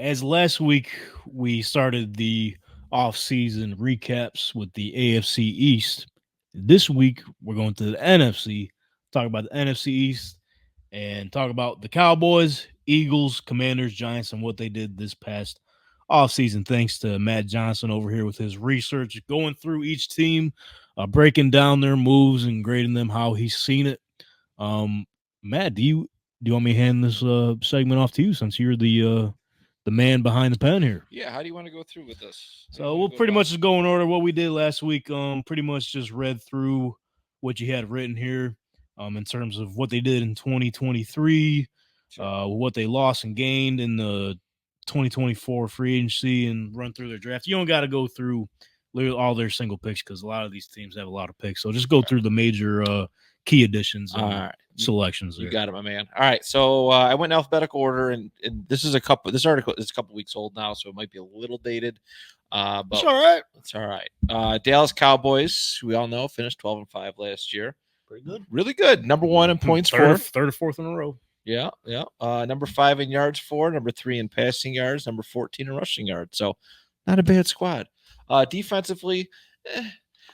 as last week we started the off-season recaps with the AFC East. This week we're going to the NFC, talk about the NFC East, and talk about the Cowboys, Eagles, Commanders, Giants, and what they did this past offseason. Thanks to Matt Johnson over here with his research, going through each team, breaking down their moves and grading them how he's seen it. Um, Matt, do you want me to hand this segment off to you since you're the man behind the pen here? Yeah, how do you want to go through with this? So we'll pretty much just go in order what we did last week. Pretty much just read through what you had written here, in terms of what they did in 2023, what they lost and gained in the 2024 free agency, and run through their draft. You don't got to go through all their single picks because a lot of these teams have a lot of picks. So just go through the major key additions and selections. You got it, my man. All right, so I went in alphabetical order, and this article is a couple weeks old now, so it might be a little dated. But it's all right. It's all right. Dallas Cowboys, who we all know, finished 12-5 last year. Pretty good. Really good. Number one in points third for. or fourth in a row. Yeah. Number 5 in yards for, number 3 in passing yards, number 14 in rushing yards. So not a bad squad. Defensively,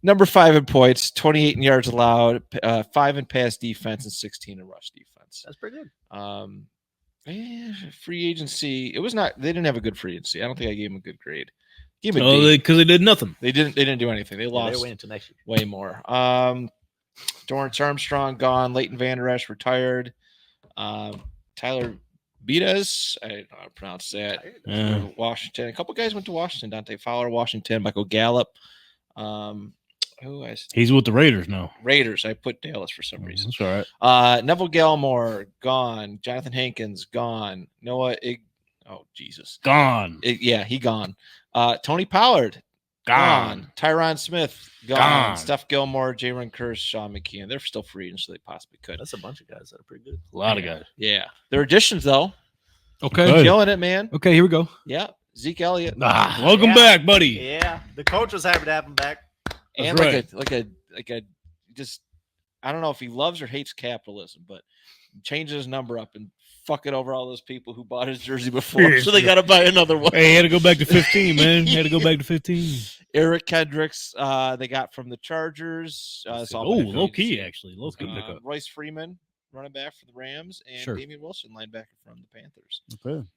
number 5 in points, 28 in yards allowed, 5 in pass defense, and 16 in rush defense. That's pretty good. Free agency. It was not. They didn't have a good free agency. I don't think I gave them a good grade. Because they did nothing. They didn't do anything. They lost. They're waiting until next year. Way more. Dorrance Armstrong gone. Leighton Vander Esch retired. Tyler Beatez, I don't know how to pronounce that. Washington. A couple guys went to Washington. Dante Fowler, Washington. Michael Gallup. He's with the Raiders now. Raiders. I put Dallas for some reason. That's all right. Neville Gallimore gone. Jonathan Hankins gone. Noah Jesus. Gone. He gone. Tony Pollard. Gone. Tyron Smith. Gone. Steph Gilmore, Jalen Kearse, Sean McKeon. They're still free agents, so they possibly could. That's a bunch of guys that are pretty good. A lot of guys. Yeah. They're additions, though. Okay. Killing it, man. Okay, here we go. Yeah. Zeke Elliott. Welcome back, buddy. Yeah. The coach was happy to have him back. And like a just, I don't know if he loves or hates capitalism, but changes his number up and fuck it over all those people who bought his jersey before, so they got to buy another one. Hey, he had to go back to 15, man. He had to go back to 15. Eric Kendricks, they got from the Chargers. Low key, actually. Low key pickup. Royce Freeman, running back for the Rams, and Damian Wilson, linebacker from the Panthers. Okay.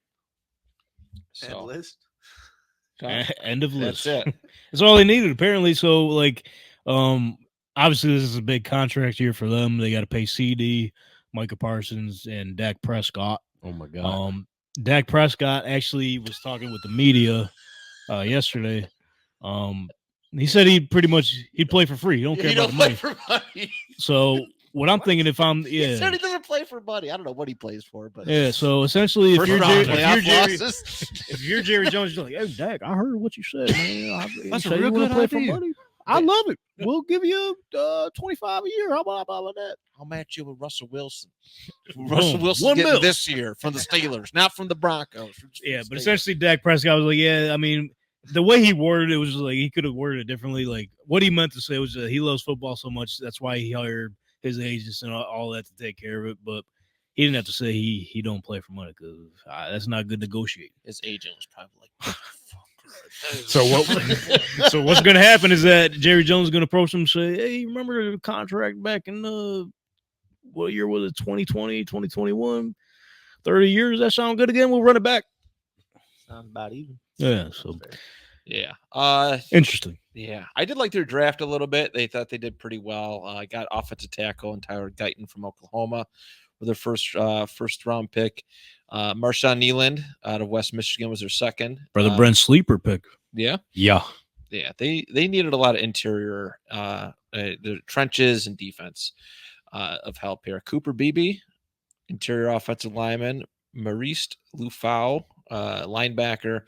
So, end of list. That's it. That's all they needed, apparently. So, obviously, this is a big contract year for them. They got to pay CD, Micah Parsons, and Dak Prescott. Oh my God. Dak Prescott actually was talking with the media yesterday. He said he'd play for free. He don't care about the money. For money. So what I'm thinking, he said he doesn't play for money. I don't know what he plays for, but So essentially, if you're Jerry Jones, you're like, hey Dak, I heard what you said, man. That's a real good idea. For money? I love it. We'll give you 25 a year. How about that? I'll match you with Russell Wilson. Russell Wilson getting this year from the Steelers, not from the Broncos. Yeah, but essentially Dak Prescott was like, I mean, the way he worded it was like he could have worded it differently. Like what he meant to say was that he loves football so much that's why he hired his agents and all that to take care of it. But he didn't have to say he don't play for money because that's not good negotiating. His agent was probably like. So what's going to happen is that Jerry Jones is going to approach him and say, hey, remember the contract back in what year was it? 2020, 2021, 30 years. That sound good again? We'll run it back. Sounds about even. Yeah. So yeah. Interesting. Yeah. I did like their draft a little bit. They thought they did pretty well. I got offensive tackle and Tyler Guyton from Oklahoma with their first round pick. Marshawn Nealand out of West Michigan was their second. Brother Brent sleeper pick. Yeah. Yeah. Yeah. They needed a lot of interior the trenches and defense of help here. Cooper Beebe, interior offensive lineman. Maurice Lufau, linebacker,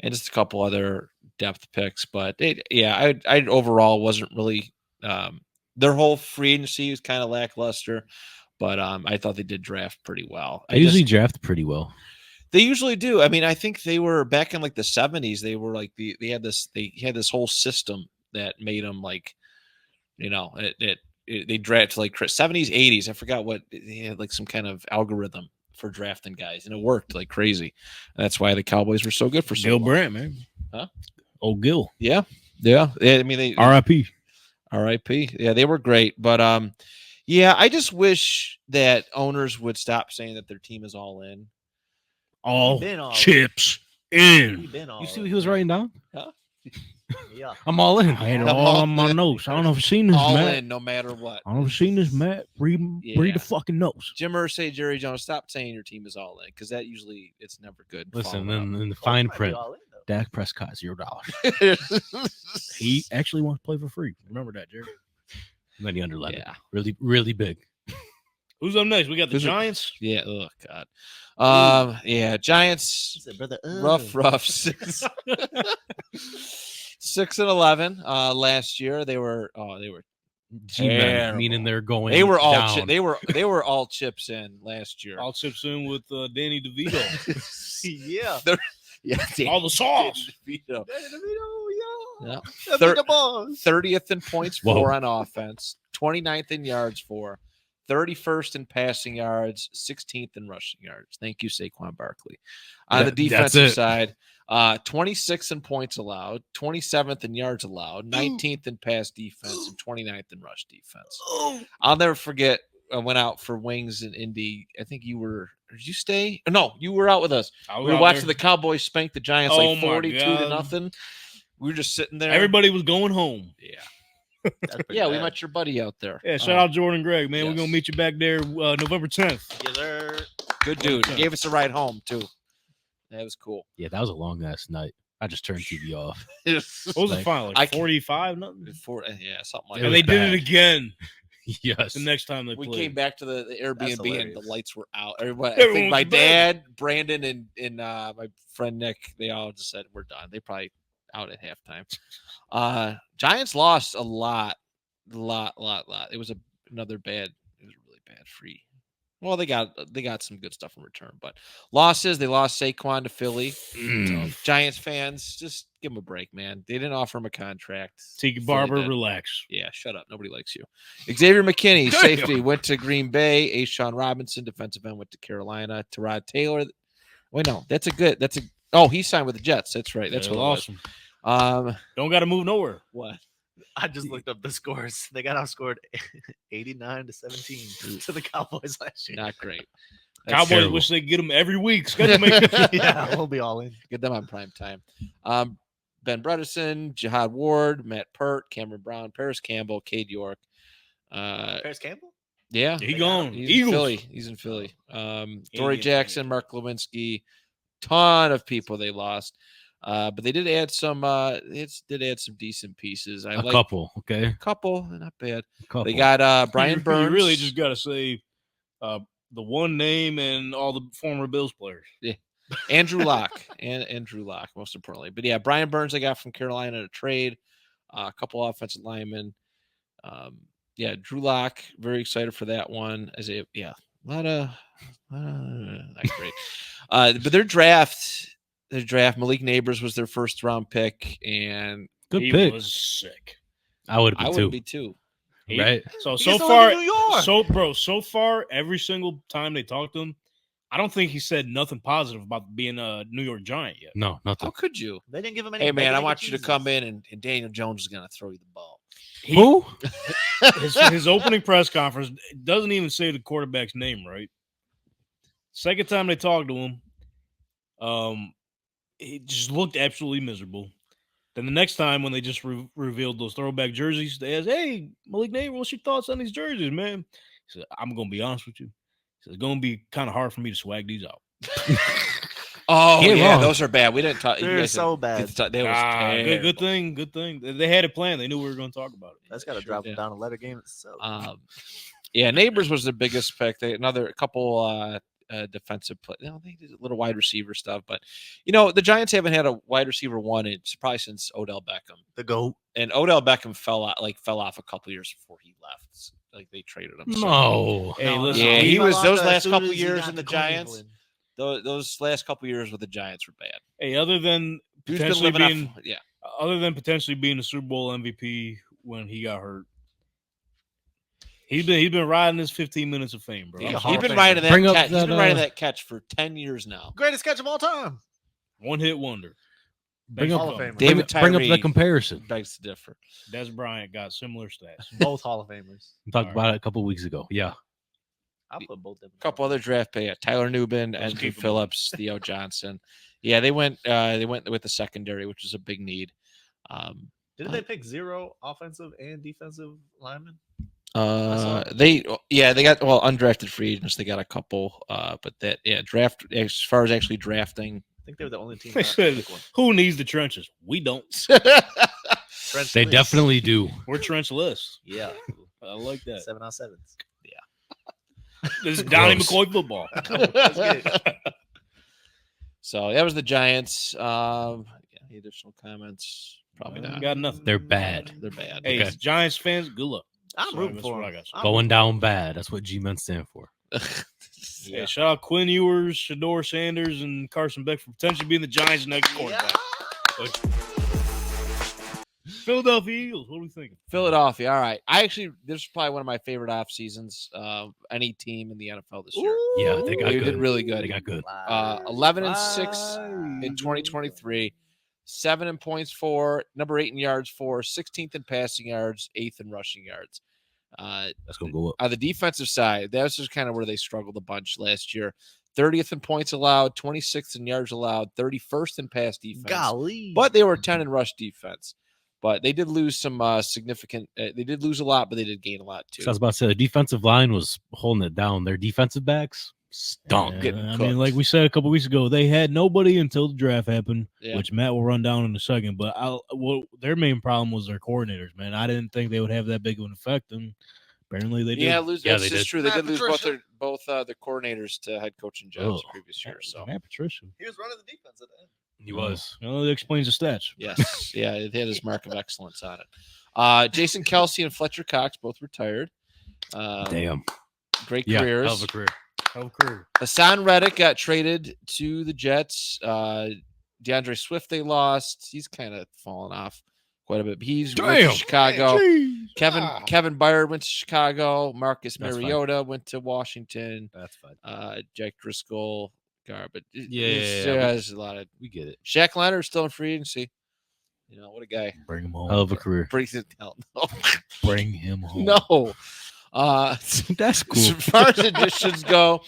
and just a couple other depth picks. But I overall wasn't really their whole free agency was kind of lackluster. But I thought they did draft pretty well. They usually draft pretty well. They usually do. I mean, I think they were back in like the 70s. They were like they had this whole system that made them like, they drafted like 70s, 80s. I forgot what they had like some kind of algorithm for drafting guys, and it worked like crazy. And that's why the Cowboys were so good for so Gil long. Brandt, man. Huh? Oh, Gil. Yeah. I mean, they R.I.P. R.I.P. Yeah, they were great, but yeah, I just wish that owners would stop saying that their team is all in. All been all chips in. You see what he was writing down? Huh? Yeah. I'm all in. I had it I'm all all on my in. notes. I don't know if you've seen this, All Matt. in, no matter what. I don't know if you've seen this, Matt. Read Yeah. the fucking notes. Jim Irsay, Jerry Jones, stop saying your team is all in because that usually it's never good. Listen, following in the fine Oh, print, Dak Prescott $0. up. He actually wants to play for free. Remember that, Jerry. And then he underlined it. Yeah. Really, really big. Who's up next? We got the Who's it? Giants. Yeah. Oh God. Yeah. Giants. Brother, Rough. 6-11. Last year they were. G-men, terrible. meaning they're going. They were all down. they were all chips in last year. All chips in with Danny DeVito. Yeah. Yeah. All the sauce. DeVito. Yeah. They're the boss. 30th in points Whoa. for on offense, 29th in yards for, 31st in passing yards, 16th in rushing yards. Thank you, Saquon Barkley. On the defensive side, 26th in points allowed, 27th in yards allowed, 19th in pass defense, and 29th in rush defense. I'll never forget. I went out for wings in Indy. I think you were. Did you stay? No, you were out with us. We were watching the Cowboys spank the Giants Oh like 42-0. We were just sitting there. Everybody was going home. Yeah. Yeah, we met your buddy out there. Yeah, shout out Jordan Gregg, man. We're yes. going to meet you back there November 10th. Yes, sir. Good dude. He gave us a ride home, too. That was cool. Yeah, that was a long ass night. I just turned TV off. What was the Like, final? Like 45, nothing? Yeah, something like It And that. they was did bad. it again Yes. the next time they We played. came back to the Airbnb and hilarious. the lights were out. Everybody, I Everyone think was my in bed. dad, Brandon, and my friend Nick, they all just said, we're done. They probably out at halftime. Giants lost a lot. It was another bad. It was a really bad free. Well, they got some good stuff in return, but losses. They lost Saquon to Philly. So, Giants fans, just give him a break, man. They didn't offer him a contract. Tiki Philly Barber, did. relax. Yeah, shut up. Nobody likes you. Xavier McKinney, safety, went to Green Bay. Ashawn Robinson, defensive end, went to Carolina. Terod Taylor. Wait, no, oh, he signed with the Jets. That's right. That's Yeah, what it was. awesome. Don't got to move nowhere. What? I just looked up the scores. They got outscored 89-17 to the Cowboys last year. Not great. Cowboys terrible. wish they get them every week. Schedule make Yeah, we'll be all in. Get them on prime time. Ben Bredesen, Jihad Ward, Matt Pert, Cameron Brown, Paris Campbell, Cade York. Paris Campbell? Yeah, He gone. he's Eagles. in Philly. He's in Philly. Dory Indians, Jackson, Mark Lewinsky, ton of people they lost. But they did add some. Did add some decent pieces. A couple, okay? Couple, not bad. A couple. They got Brian Burns. You really just got to say the one name and all the former Bills players. Andrew Locke and Andrew Locke, most importantly. But yeah, Brian Burns I got from Carolina in a trade. A couple offensive linemen. Yeah, Drew Locke, very excited for that one. A lot of not great. But their draft, Malik Neighbors was their first round pick, and Good He pick. was sick. I would I be would too. be too. Right? So He used to far, live in New York. so far, every single time they talked to him, I don't think he said nothing positive about being a New York Giant yet. No, nothing. How could you? They didn't give him any. Hey man, bacon, I egg, want and you to cheeses. come in and Daniel Jones is going to throw you the ball. Who? His opening press conference doesn't even say the quarterback's name right. Second time they talked to him, he just looked absolutely miserable. Then the next time when they just revealed those throwback jerseys, they asked, "Hey, Malik Neighbors, what's your thoughts on these jerseys, man?" He said, "I'm gonna be honest with you. He said, it's gonna be kind of hard for me to swag these out." Oh Get yeah, wrong. those are bad. We didn't talk. you They're guys so didn't- bad. They was Good terrible. good thing. They had it planned. They knew we were going to talk about it. That's got to Sure drop did. him down a letter game itself. Yeah, Neighbors was their biggest pick. A couple defensive play. They did a little wide receiver stuff, but the Giants haven't had a wide receiver one probably since Odell Beckham. The GOAT. And Odell Beckham fell off a couple years before he left. Like they traded him. So- No. Hey, listen, Yeah, he fell was off those as last soon couple as he years got in the to Giants. Cleveland. Those last couple years with the Giants were bad. Hey, other than Dude's been potentially living being, off. Yeah, other than potentially being a Super Bowl MVP when he got hurt, He's been riding this 15 minutes of fame, bro. Yeah, Hall he's of been Famer. riding Bring that up catch. He's that, been riding that catch for 10 years now. Greatest catch of all time. One hit wonder. Bring Thanks up, Hall for of coming. Famer. David bring up the Tyree comparison. begs to differ. Des Bryant got similar stats. Both Hall of Famers. We talked All about it a couple weeks ago. Yeah. I'll put both of them. A couple other draft pay. Tyler Newbin, Let's Andrew keep 'em Phillips, Theo Johnson. Yeah, they went with the secondary, which was a big need. Didn't they pick 0 offensive and defensive linemen? They got undrafted free agents. They got a couple, but draft as far as actually drafting. I think they were the only team. They Not to said, pick one. who needs the trenches? We don't. Trench They list. definitely do. We're trenchless. Yeah. I like that. 7 on 7s. This is Donnie Gross. McCoy football. Let's get it. So that was the Giants. Any additional comments? Probably not. Got nothing. They're bad. They're bad. Hey, Okay. Giants fans, good luck. I'm Sorry, rooting that's for what I him. got. I'm Going rooting down bad. That's what G-Men stand for. Yeah, shout out Quinn Ewers, Shador Sanders, and Carson Beck for potentially being the Giants' next for him. quarterback. Philadelphia Eagles, what are we thinking? Philadelphia. All right. This is probably one of my favorite off seasons. Any team in the NFL this year. Yeah, they got They good. did really good. They got good. 11-6 in 2023, 7 in points for, number 8 in yards for, 16th in passing yards, 8th in rushing yards. That's gonna go up. On the defensive side, that's just kind of where they struggled a bunch last year. 30th in points allowed, 26th in yards allowed, 31st in pass defense. Golly. But they were 10 in rush defense. But they did lose some significant. They did lose a lot, but they did gain a lot too. So I was about to say the defensive line was holding it down. Their defensive backs stunk. Yeah, getting I cooked. mean, like we said a couple weeks ago, they had nobody until the draft happened, Yeah. which Matt will run down in a second. But their main problem was their coordinators, man. I didn't think they would have that big of an effect, and apparently they did. Yeah, Yeah, that's they just did. true. They Matt did lose Patricia. both the coordinators to head coaching jobs Ugh. previous year. So Matt Patricia. He was running the defense at the end. He was. Well, that explains the stats. yes, yeah, it had his mark of excellence on it. Jason Kelsey and Fletcher Cox both retired. Damn. Great Yeah. careers. Hell of a career. Hell of a career. Hassan Reddick got traded to the Jets. DeAndre Swift they lost. He's kind of fallen off quite a bit. He's went to Damn. Chicago. Jeez. Kevin Byard went to Chicago. Marcus That's fine. Mariota went to Washington. That's fine. Jack Driscoll. But Yeah, there's a lot of. We get it. Shaq Leonard's still in free agency. You know what a guy. Bring him home. Hell of a career. Brings it down. No. Bring him home. No. That's cool. As far as additions go,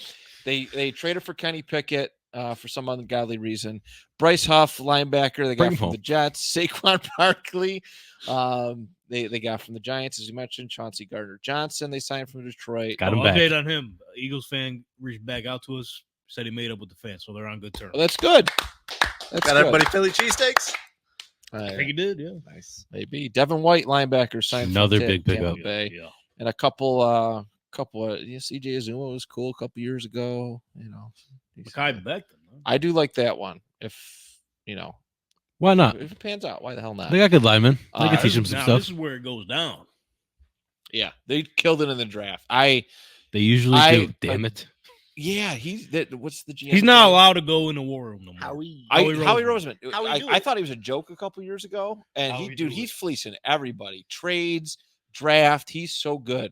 they traded for Kenny Pickett for some ungodly reason. Bryce Huff, linebacker, they Bring got him from home. the Jets. Saquon Barkley, they got from the Giants, as you mentioned. Chauncey Gardner-Johnson, they signed from Detroit. Got him Update back. on him. Eagles fan reached back out to us, said he made up with the fans, so they're on good terms. Well, that's good. That's Got good. everybody Philly cheesesteaks? I think he did, yeah. Nice. Maybe Devin White, linebacker, signed Another from big Tampa pickup. Bay. Yeah. And a couple of CJ Azuma was cool a couple years ago. You know, Mekhi Becton. Huh? I do like that one. If Why not? if it pans out, why the hell not? They got good linemen. They Uh, can teach them some Now, stuff. this is where it goes down. Yeah, they killed it in the draft. They usually do. Damn it. What's the GM? He's not allowed to go in the war room no more. Howie. Howie Howie Roseman. How he do I it? thought he was a joke a couple years ago, and How he do he's it? fleecing everybody. Trades, draft. He's so good.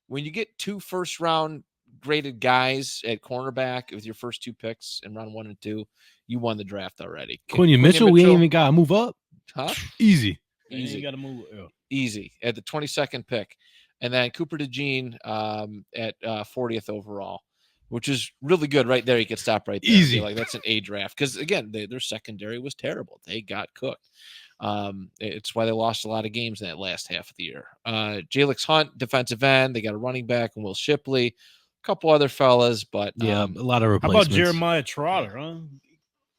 When you get 2 first-round graded guys at cornerback with your first 2 picks in round 1 and 2, you won the draft already. Quinion Mitchell, we ain't even got to move up. huh? Easy. Easy. got to move. Yeah. Easy at the 22nd pick, and then Cooper DeJean at 40th overall, which is really good right there. You could stop right there. Easy. Like that's an A draft because again, their secondary was terrible. They got cooked. It's why they lost a lot of games in that last half of the year. Jalix Hunt, defensive end. They got a running back and Will Shipley, a couple other fellas, but Yeah, a lot of How replacements. about Jeremiah Trotter, huh?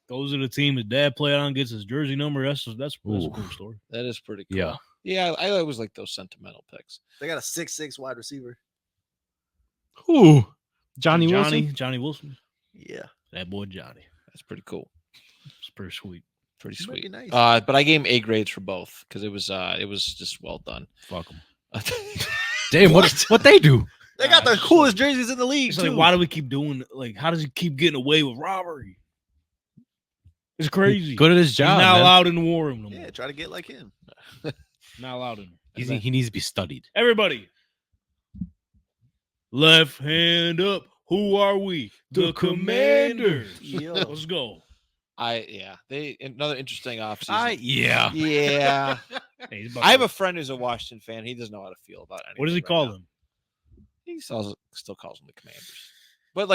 Goes to the team his dad played on, gets his jersey number. That's a Ooh. cool story. that is pretty cool. Yeah. Yeah, I always like those sentimental picks. They got a 6'6" wide receiver. Ooh. Johnny Wilson. Johnny Wilson. Yeah. That boy Johnny. That's pretty cool. It's pretty sweet. Pretty He might be sweet. nice. But I gave him A grades for both because it was just well done. Fuck him. Damn, what they do? They got the coolest jerseys in the league, It's too. like, why do we keep doing like? How does he keep getting away with robbery? It's crazy. Good at his He's job. not man. allowed in the war room no more. Yeah, try to get like him. Not allowed in. He needs to be studied. Everybody, Left hand up. Who are we? The Commanders. Yo. Let's go. Another interesting offseason. Yeah. Yeah. Hey, he's about I have to- a friend who's a Washington fan. He doesn't know how to feel about anything. What does he right call now. them? He still calls them the Commanders. But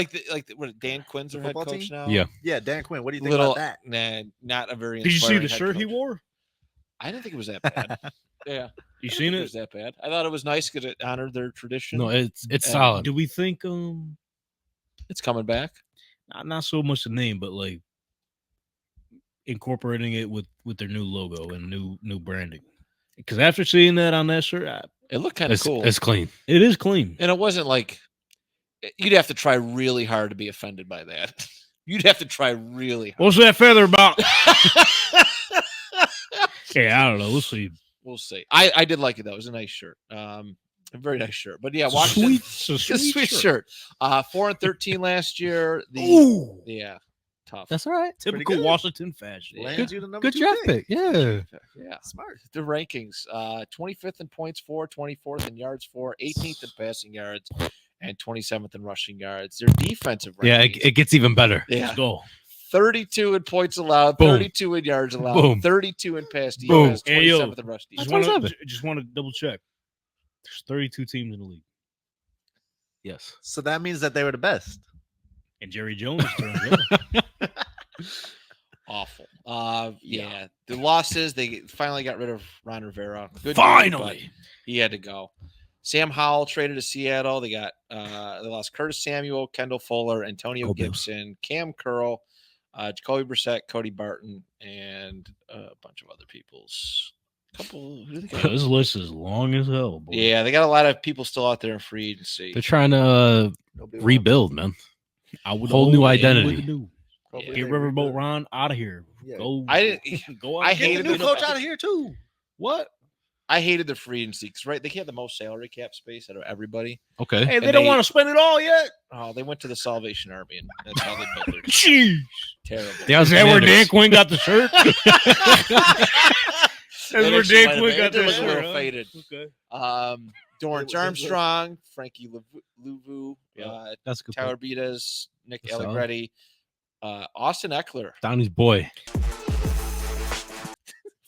what Dan Quinn's The their head football coach team? now. Yeah. Yeah, Dan Quinn. What do you think Little, about that? nah, not a very. Did you see the inspiring head shirt he coach. wore? I didn't think it was that bad. Yeah, You I didn't seen think it? was that bad. I thought it was nice because it honored their tradition. No, it's And solid. Do we think It's coming back. not so much the name, but like incorporating it with their new logo and new branding? Because after seeing that on that shirt, It looked kind of cool. It's clean. it is clean. And it wasn't like you'd have to try really hard to be offended by that. You'd have to try really hard. What's that feather about? Yeah, I don't know. We'll see. We'll see. I did like it though. It was a nice shirt. A very nice shirt. But yeah, It's a Washington. sweet, It's a sweet shirt. 4-13 last year. Ooh, Yeah, tough. That's all right. typical good. Washington fashion. Yeah. Lands you the number Good 2 draft pick. pick. Yeah. Yeah. Smart. The rankings: 25th in points for, 24th in yards for, 18th in passing yards, and 27th in rushing yards. Their defensive rankings. Yeah, it gets even better. yeah. Let's go. 32 in points allowed, Boom. 32 in yards allowed, Boom. 32 in pass Boom. defense, Hey, yo. 27th in rush defense. Just That's want what to I'm just want to double check. There's 32 teams in the league, Yes. So that means that they were the best. and Jerry Jones turns out. Awful. Yeah. The losses, they finally got rid of Ron Rivera. Good dude, Finally. but he had to go. Sam Howell traded to Seattle. They got they lost Curtis Samuel, Kendall Fuller, Antonio Go Bills. Gibson, Cam Curl, Jacoby Brissett, Cody Barton, and a bunch of other people's. Who do they got? This list is long as hell. Boy. Yeah, they got a lot of people still out there in free agency. They're trying to Nobody wants rebuild, man. I would Whole new hope identity. they would do. to- Yeah. Get Riverboat Ron out of here. Yeah. Go. I didn't. Go. I out Get hated the the new new coach out of here too. What? I hated the free agency because they had the most salary cap space out of everybody. Okay. Hey, they And don't they- want to spend it all yet. Oh, they went to the Salvation Army, and that's how they built their Jeez. terrible. Is that where Dan Commanders. Quinn got the shirt? That's That where actually Dan might have Quinn been- got it the was a shirt. little huh? faded. Okay. Dorrance It was- Armstrong, Frankie Louvu, Yeah. That's a good. Tyler Point. Beatas, Nick That's solid. Allegretti, Austin Eckler, Downey's boy.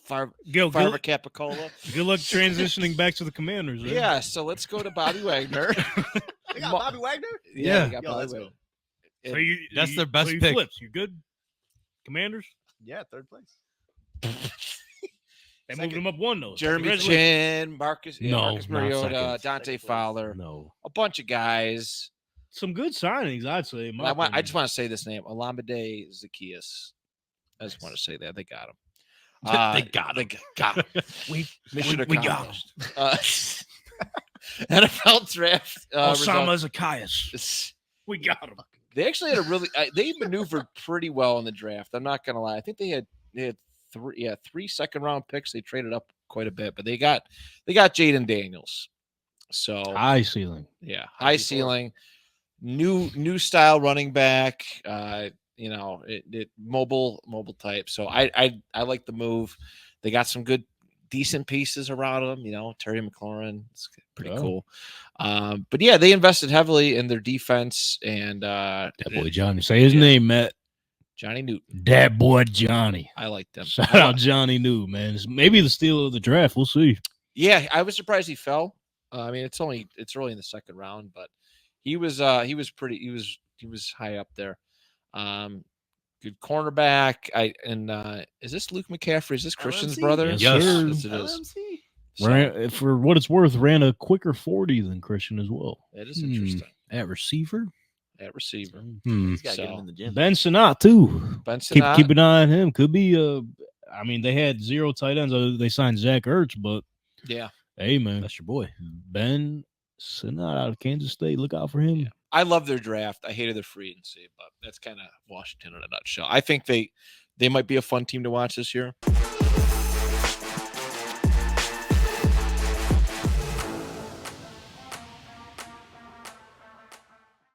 Farver Good Capicola. luck transitioning back to the Commanders. eh? Yeah, so let's go to Bobby Wagner. They got Bobby Wagner. Yeah. they got Yo, Bobby let's Wagner. So And That's their best so you pick. Flips. You good? Commanders. Yeah, 3rd place. They moved Second. him up one though. Jeremy Congratulations. Chin, Marcus No, Marcus not Mariota, second. Dante Second place. Fowler, No. a bunch of guys. Some good signings, I'd say. in my I just opinion. want to say this name, Olamide Zacchaeus. I just want to say that they got him. They got him. Got him. Mission we got accomplished. NFL draft Osama results. Zacchaeus. We got him. They actually had a really they maneuvered pretty well in the draft. I'm not gonna lie. I think they had three second-round picks. They traded up quite a bit, but they got Jaden Daniels. So High ceiling. yeah, high ceiling, new style running back. It mobile type. So I like the move. They got some good, decent pieces around them. Terry McLaurin, it's pretty Yeah. cool. But yeah, they invested heavily in their defense and That boy Johnny. Say his name, Matt. Johnny Newton. That boy Johnny. I like them. Shout out Johnny Newton, man. It's maybe the steal of the draft. We'll see. Yeah, I was surprised he fell. I mean, it's early in the second round, but he was high up there. Good cornerback. Is this Luke McCaffrey? Is this Christian's LMC? brother? Yes, sir. Yes, it is. LMC. So, For what it's worth, ran a quicker 40 than Christian as well. that is interesting. At receiver, At receiver. He's got to get So, him in the gym. Ben Sinnott too. Benson. Keep an eye on him. Could be I mean, they had 0 tight ends. They signed Zach Ertz, but Yeah. hey, man, That's your boy. Ben Sinnott out of Kansas State. Look out for him. Yeah. I love their draft. I hated their free agency, but that's kind of Washington in a nutshell. I think they might be a fun team to watch this year.